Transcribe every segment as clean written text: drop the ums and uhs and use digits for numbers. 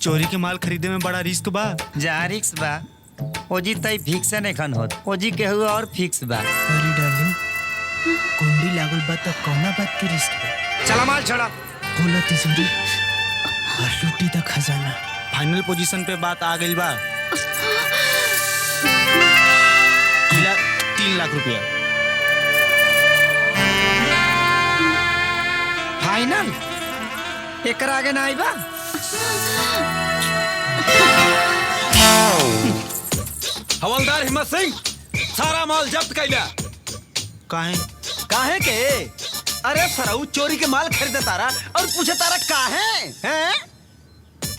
चोरी के माल खरीदे में बड़ा रिस्क बा। जा रिक्स बा ओजी तई फिक्स नहीं खन होत ओजी के हुआ और फिक्स बा। अरे डार्लिंग कुंडी लागल बा त कौना बात के रिस्क बा? चला माल छोड़ा खोला तिजोरी और लूटी द खजाना। फाइनल पोजीशन पे बात आ गई बा। 3 लाख रुपया फाइनल। एकर आगे ना आई बा। हवलदार हिम्मत सिंह सारा माल जब्त कैला। काहे के? अरे सराऊ चोरी के माल खरीदे तारा और पूछे तारा काहे हैं?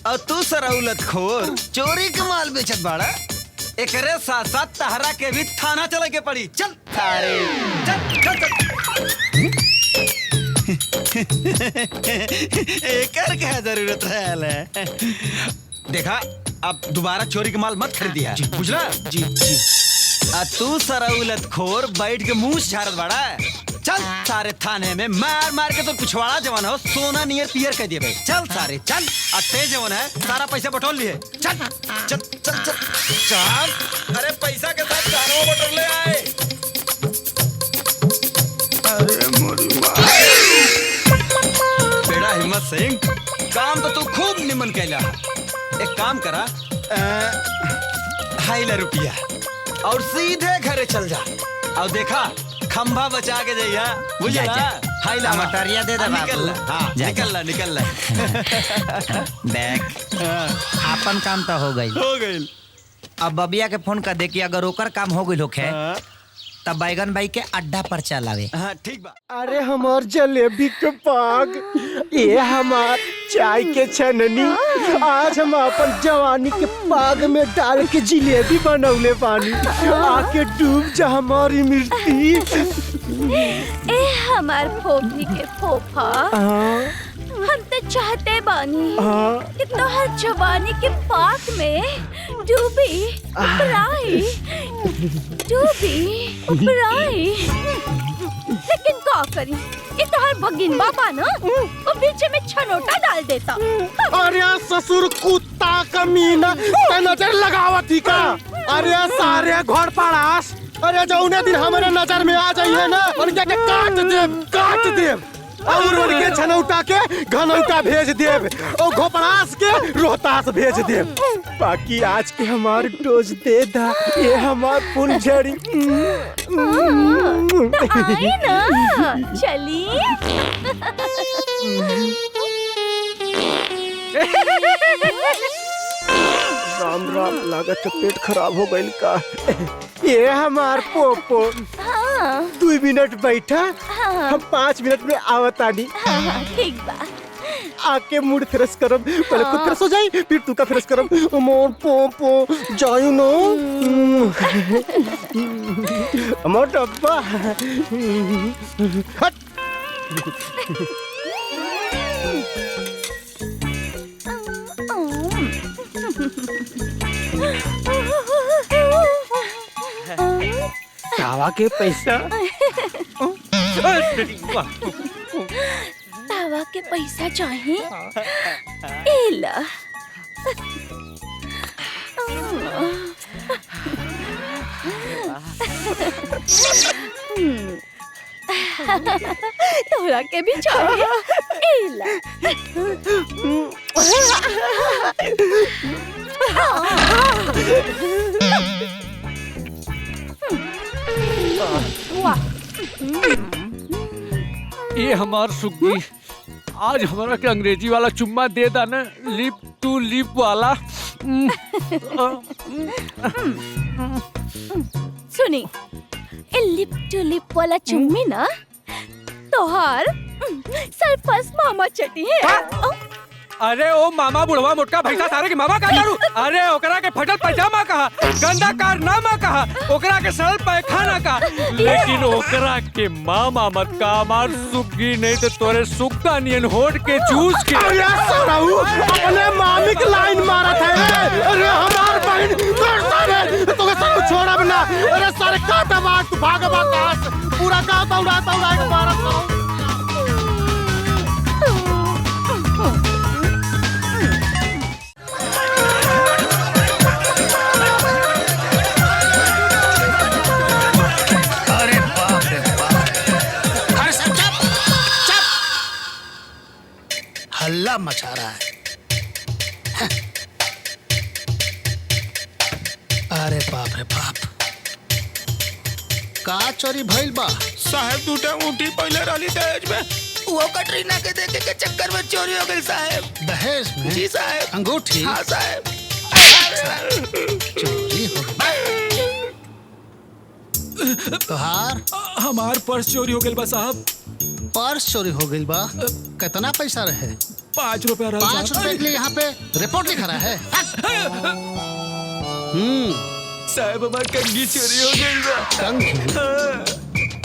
और तू सराऊ लतखोर चोरी के माल बेचत बाड़ा। एकरे साथ साथ तहरा के भी थाना चले के पड़ी। चल थारे चल चल एकर क्या जरूरत है? देखा अब दोबारा चोरी के माल मत खरीदिया बुझला? जी जी। तू सराऊ लतखोर बैठ के मुंह झाड़त बाड़ा। चल सारे थाने में मार मार के तो पिछवाड़ा जवान हो सोना नियर पियर कह दिए भाई। चल सारे चल अट्टे जवान है सारा पैसा बटोर लिए। चल चल चल चल चल। अरे पैसा के साथ चारों बटोर ले आए। बेड़ा हिम्मत सिंह काम तो तू खूब निमन कैला। एक काम करा 2.5 रुपया और सीधे घरे चल जा। और देखा खंभा बचा के जाइया बुझला? मटरिया दे दे बाबू। हाँ निकल देख अपन काम तो हो गई। अब बबिया के फोन कर दे कि अगर ओकर काम हो गई होखे तब बैगन भाई के अड्डा पर चलावे। हाँ ठीक बा। अरे हमार जलेबी के पाग, ये हमार चाय के छननी, आज हम अपन जवानी के पाग में डाल के जिलेबी बनौले पानी। आके डूब जा हमारी मिर्ची। ए हमार फोफी के फोफा, हम तो चाहते बानी कि तोहर जवानी के पाक में डूबी उपराई। लेकिन का करी ये तोहर भगिन बाबा ना वो बीच में छनोटा डाल देता। अरे ससुर कुत्ता कमीना ते नजर लगावत ही का? अरे सारे घर पड़ास, अरे जौने दिन हमारे नजर में आ जाइए ना उनके के काट देव और उनके छनौटा के घनौटा भेज देव और घोपड़ास के रोहतास भेज देव। बाकी आज के हमार डोज दे दा ये हमार फुलझड़ी। आई ना चली। राम राम लागत है पेट खराब हो गई का। ये हमार पोपो 2 मिनट बैठा। हम 5 मिनट में आवतानी। ठीक बा। आके मूड फ्रेश करब। पहले खुद फ्रेश हो जाई फिर तू का फ्रेश करब। मोर पोपो जायू नो मोर डब्बा। हट तावा के पैसा। तावा के पैसा चाहिए? एला तोरा के भी चाहिए? एला ये हमार सुग्गी आज हमारा के अंग्रेजी वाला चुम्मा दे दा ना, लिप टू लिप वाला। सुनी ए लिप टू लिप वाला चुम्मी ना तोहार सरपस मामा चटी है। अरे ओ मामा बुढ़वा मोटका भैंसा सारे के मामा का करू? अरे ओकरा के फटल पैजामा कहा, गंदा कारनामा कहा, ओकरा के सरल पैखाना कहा, लेकिन ओकरा के मामा मत का। हमार सुग्गी नहीं तो तोरे सुक्का नियन होट के चूस के। अरे सराऊ अपने मामी की लाइन मारा था। अरे हमार बहन तो सब छोड़ा बना। अरे सारे काटा बात भागा बात पूरा का उड़ाता के मारा। अरे बाप रे बाप, का चोरी भइल बा? साहब टूटा ऊँटी पहले रही दहेज में, वो कटरीना के देखे के चक्कर में चोरी हो गई साहब। दहेज में? जी साहब। अंगूठी? हाँ साहब। चोरी हो गई। तोहार? हमार पर्स चोरी हो गई बा साहब। पर्स चोरी हो गई बा? कितना पैसा रहे? 5 रुपया रहा 5 रुपए के लिए यहाँ पे रिपोर्ट लिखा रहा है? साहब हमार कंघी चोरी हो गई बा। कंघी?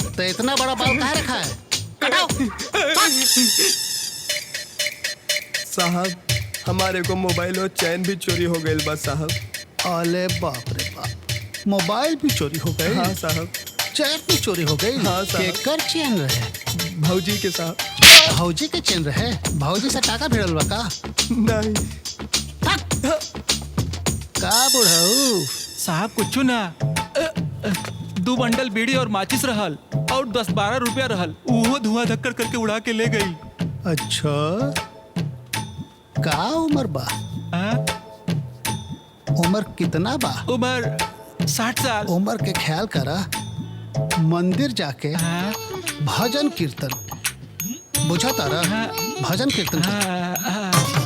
तो इतना बड़ा बाल कहाँ रखा है? हटाओ। साहब हमारे को मोबाइल और चैन भी चोरी हो गई बा साहब। अरे बाप रे बाप, मोबाइल भी चोरी हो गई? हाँ साहब। चैन भी चोरी हो गई? हाँ साहब। केकर चैन रहे? भौजी के साहब। भौजी के चैन रहे? भौजी से टाका भिड़ल बा का? नहीं। का बुढ़ऊ? साहब कुछ ना, 2 बंडल बीड़ी और माचिस रहल और 10-12 रुपया रहल, वो धुआं धक्कर करके उड़ा के ले गई। अच्छा, का उम्र बा? उम्र कितना बा? उम्र 60 साल। उम्र के ख्याल करा, मंदिर जाके भजन कीर्तन, बुझा तारा? भजन कीर्तन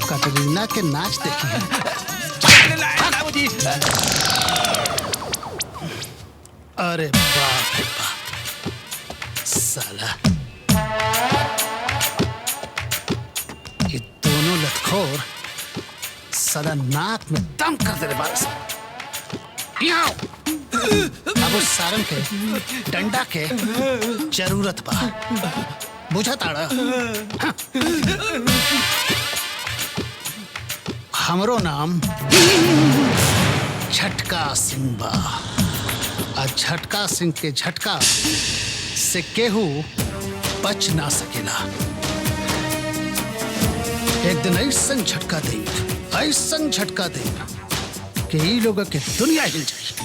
कटरीना के नाच देखी। अरे बाप रे बाप, साला ये दोनों लतखोर साला नाक में दम कर दे बारस। अब उस सारंग के डंडा के जरूरत बा, बुझा ताड़ा? हमरो नाम झटका सिंह बा, आ झटका सिंह के झटका से केहू बच ना सकेला। एक दिन ऐसा झटका दे कि ई लोग के दुनिया हिल जाए।